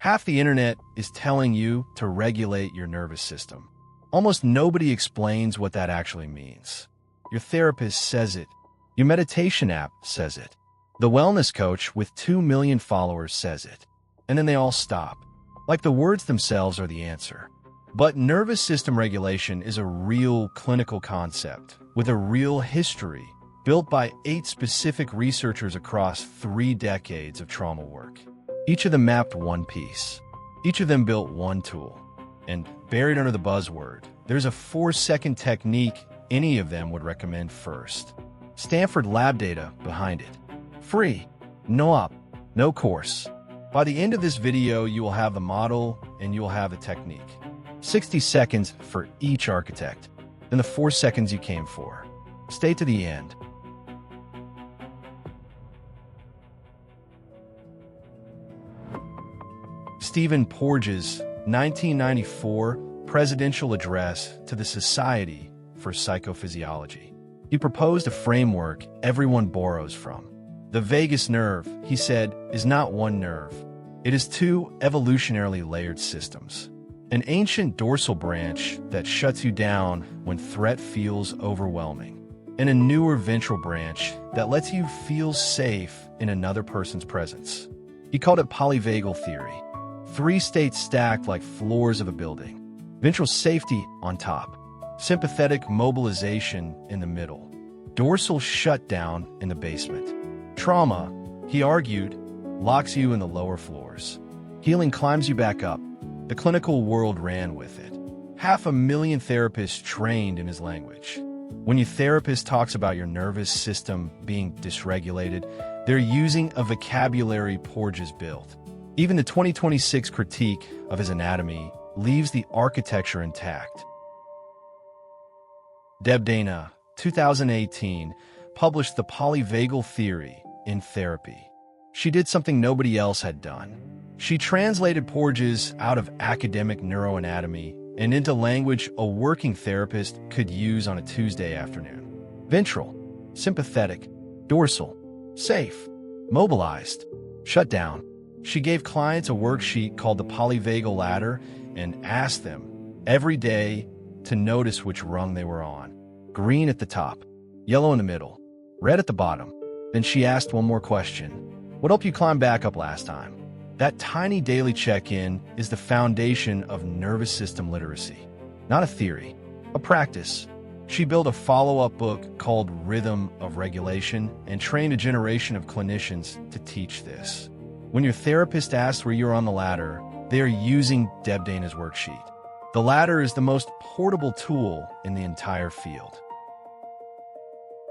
Half the internet is telling you to regulate your nervous system. Almost nobody explains what that actually means. Your therapist says it. Your meditation app says it. The wellness coach with 2 million followers says it. And then they all stop. Like the words themselves are the answer. But nervous system regulation is a real clinical concept with a real history built by 8 specific researchers across 3 decades of trauma work. Each of them mapped one piece. Each of them built one tool. And buried under the buzzword, there's a 4-second technique any of them would recommend first. Stanford lab data behind it. Free. No op. No course. By the end of this video, you will have the model and you will have the technique. 60 seconds for each architect. Then the 4 seconds you came for. Stay to the end. Stephen Porges' 1994 presidential address to the Society for Psychophysiology. He proposed a framework everyone borrows from. The vagus nerve, he said, is not one nerve. It is 2 evolutionarily layered systems. An ancient dorsal branch that shuts you down when threat feels overwhelming, and a newer ventral branch that lets you feel safe in another person's presence. He called it polyvagal theory. 3 states stacked like floors of a building. Ventral safety on top. Sympathetic mobilization in the middle. Dorsal shutdown in the basement. Trauma, he argued, locks you in the lower floors. Healing climbs you back up. The clinical world ran with it. 500,000 therapists trained in his language. When your therapist talks about your nervous system being dysregulated, they're using a vocabulary Porges built. Even the 2026 critique of his anatomy leaves the architecture intact. Deb Dana, 2018, published The Polyvagal Theory in Therapy. She did something nobody else had done. She translated Porges out of academic neuroanatomy and into language a working therapist could use on a Tuesday afternoon. Ventral, sympathetic, dorsal, safe, mobilized, shut down. She gave clients a worksheet called the polyvagal ladder and asked them every day to notice which rung they were on. Green at the top, yellow in the middle, red at the bottom. Then she asked one more question. What helped you climb back up last time? That tiny daily check-in is the foundation of nervous system literacy. Not a theory, a practice. She built a follow-up book called Rhythm of Regulation and trained a generation of clinicians to teach this. When your therapist asks where you're on the ladder, they are using Deb Dana's worksheet. The ladder is the most portable tool in the entire field.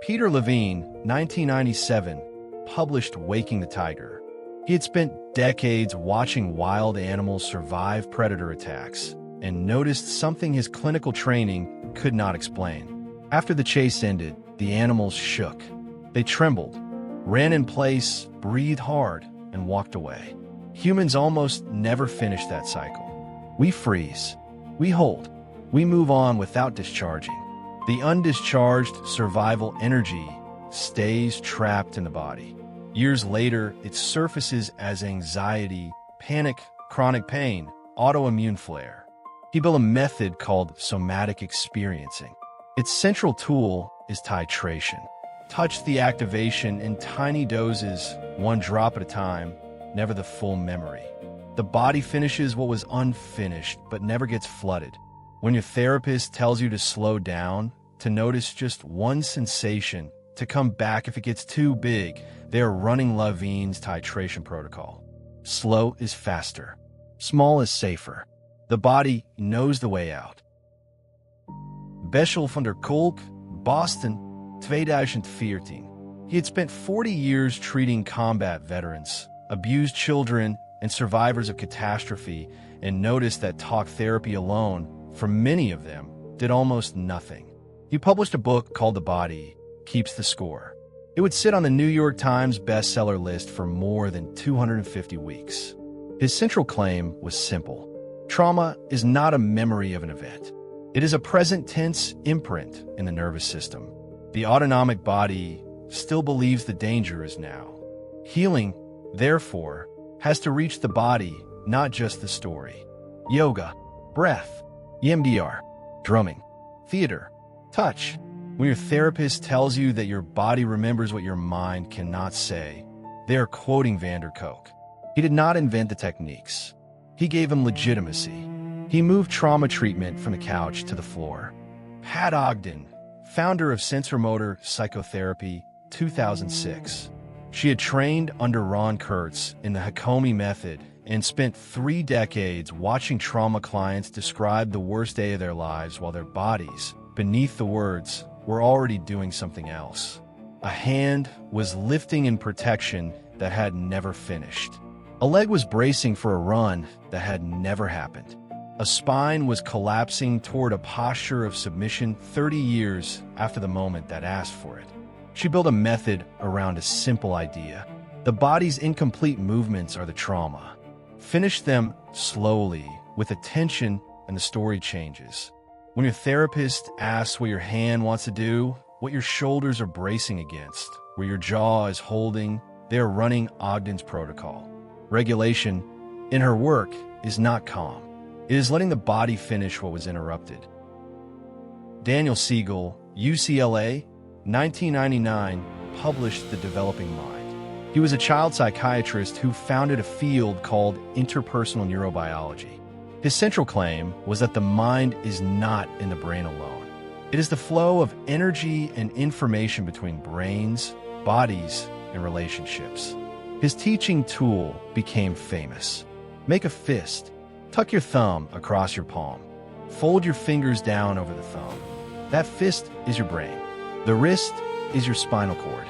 Peter Levine, 1997, published Waking the Tiger. He had spent decades watching wild animals survive predator attacks and noticed something his clinical training could not explain. After the chase ended, the animals shook. They trembled, ran in place, breathed hard, and walked away. Humans almost never finish that cycle. We freeze. We hold. We move on without discharging. The undischarged survival energy stays trapped in the body. Years later, it surfaces as anxiety, panic, chronic pain, autoimmune flare. He built a method called somatic experiencing. Its central tool is titration. Touch the activation in tiny doses, 1 drop at a time, never the full memory. The body finishes what was unfinished, but never gets flooded. When your therapist tells you to slow down, to notice just one sensation, to come back if it gets too big, they are running Levine's titration protocol. Slow is faster. Small is safer. The body knows the way out. Bessel van der Kolk, Boston, 2014. He had spent 40 years treating combat veterans, abused children, and survivors of catastrophe, and noticed that talk therapy alone, for many of them, did almost nothing. He published a book called The Body Keeps the Score. It would sit on the New York Times bestseller list for more than 250 weeks. His central claim was simple. Trauma is not a memory of an event. It is a present tense imprint in the nervous system. The autonomic body still believes the danger is now. Healing, therefore, has to reach the body, not just the story. Yoga, breath, EMDR, drumming, theater, touch. When your therapist tells you that your body remembers what your mind cannot say, they are quoting Kolk. He did not invent the techniques. He gave them legitimacy. He moved trauma treatment from the couch to the floor. Pat Ogden, founder of sensorimotor psychotherapy, 2006. She had trained under Ron Kurtz in the Hakomi method and spent 3 decades watching trauma clients describe the worst day of their lives while their bodies, beneath the words, were already doing something else. A hand was lifting in protection that had never finished. A leg was bracing for a run that had never happened. A spine was collapsing toward a posture of submission 30 years after the moment that asked for it. She built a method around a simple idea. The body's incomplete movements are the trauma. Finish them slowly, with attention, and the story changes. When your therapist asks what your hand wants to do, what your shoulders are bracing against, where your jaw is holding, they are running Ogden's protocol. Regulation, in her work, is not calm. It is letting the body finish what was interrupted. Daniel Siegel, UCLA, 1999, published The Developing Mind. He was a child psychiatrist who founded a field called interpersonal neurobiology. His central claim was that the mind is not in the brain alone. It is the flow of energy and information between brains, bodies, and relationships. His teaching tool became famous. Make a fist. Tuck your thumb across your palm. Fold your fingers down over the thumb. That fist is your brain. The wrist is your spinal cord.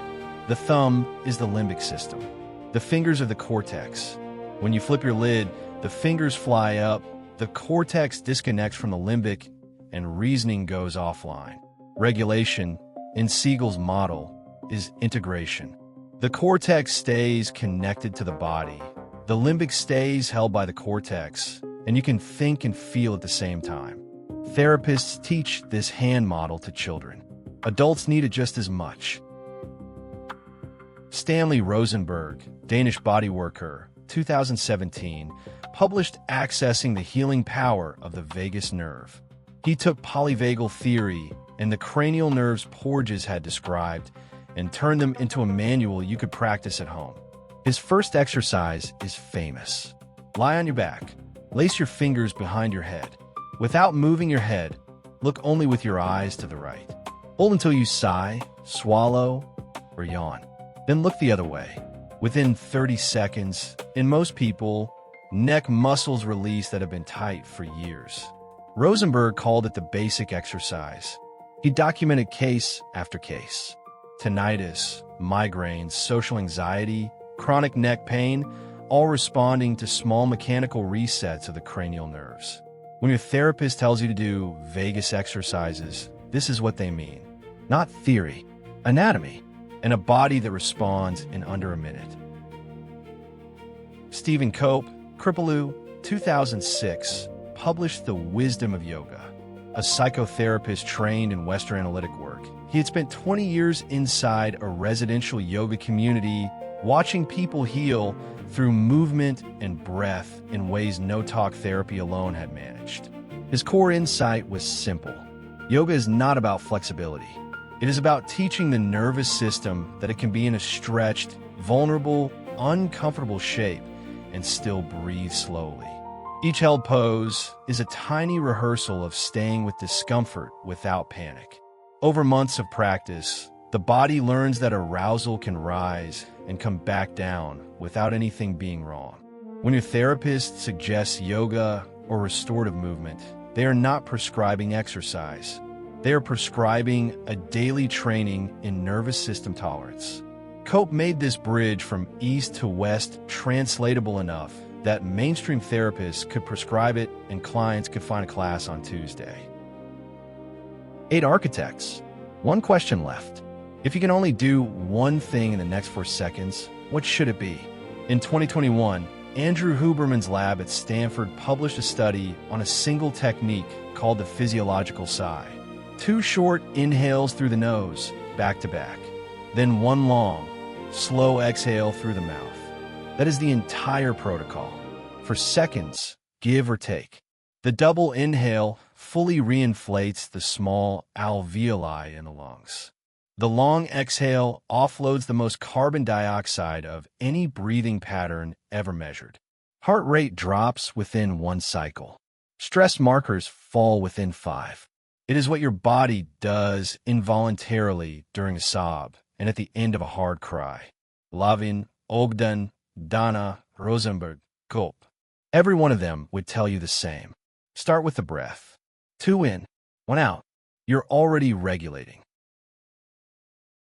The thumb is the limbic system. The fingers are the cortex. When you flip your lid, the fingers fly up, the cortex disconnects from the limbic, and reasoning goes offline. Regulation, in Siegel's model, is integration. The cortex stays connected to the body. The limbic stays held by the cortex, and you can think and feel at the same time. Therapists teach this hand model to children. Adults need it just as much. Stanley Rosenberg, Danish bodyworker, 2017, published Accessing the Healing Power of the Vagus Nerve. He took polyvagal theory and the cranial nerves Porges had described and turned them into a manual you could practice at home. His first exercise is famous. Lie on your back. Lace your fingers behind your head. Without moving your head, look only with your eyes to the right. Hold until you sigh, swallow, or yawn. Then look the other way. Within 30 seconds, in most people, neck muscles release that have been tight for years. Rosenberg called it the basic exercise. He documented case after case. Tinnitus, migraines, social anxiety, chronic neck pain, all responding to small mechanical resets of the cranial nerves. When your therapist tells you to do vagus exercises, this is what they mean. Not theory, anatomy, and a body that responds in under a minute. Stephen Porges, Kripalu, 2006, published The Wisdom of Yoga. A psychotherapist trained in Western analytic work, he had spent 20 years inside a residential yoga community, watching people heal through movement and breath in ways no talk therapy alone had managed. His core insight was simple. Yoga is not about flexibility. It is about teaching the nervous system that it can be in a stretched, vulnerable, uncomfortable shape and still breathe slowly. Each held pose is a tiny rehearsal of staying with discomfort without panic. Over months of practice, the body learns that arousal can rise and come back down without anything being wrong. When your therapist suggests yoga or restorative movement, they are not prescribing exercise. They are prescribing a daily training in nervous system tolerance. Kolk made this bridge from east to west translatable enough that mainstream therapists could prescribe it and clients could find a class on Tuesday. 8 architects. One question left. If you can only do one thing in the next 4 seconds, what should it be? In 2021, Andrew Huberman's lab at Stanford published a study on a single technique called the physiological sigh. 2 short inhales through the nose, back to back. Then 1 long, slow exhale through the mouth. That is the entire protocol. for seconds, give or take. The double inhale fully reinflates the small alveoli in the lungs. The long exhale offloads the most carbon dioxide of any breathing pattern ever measured. Heart rate drops within 1 cycle. Stress markers fall within 5. It is what your body does involuntarily during a sob and at the end of a hard cry. Levine, Ogden, Dana, Rosenberg, Kolk. Every one of them would tell you the same. Start with the breath. 2 in, 1 out. You're already regulating.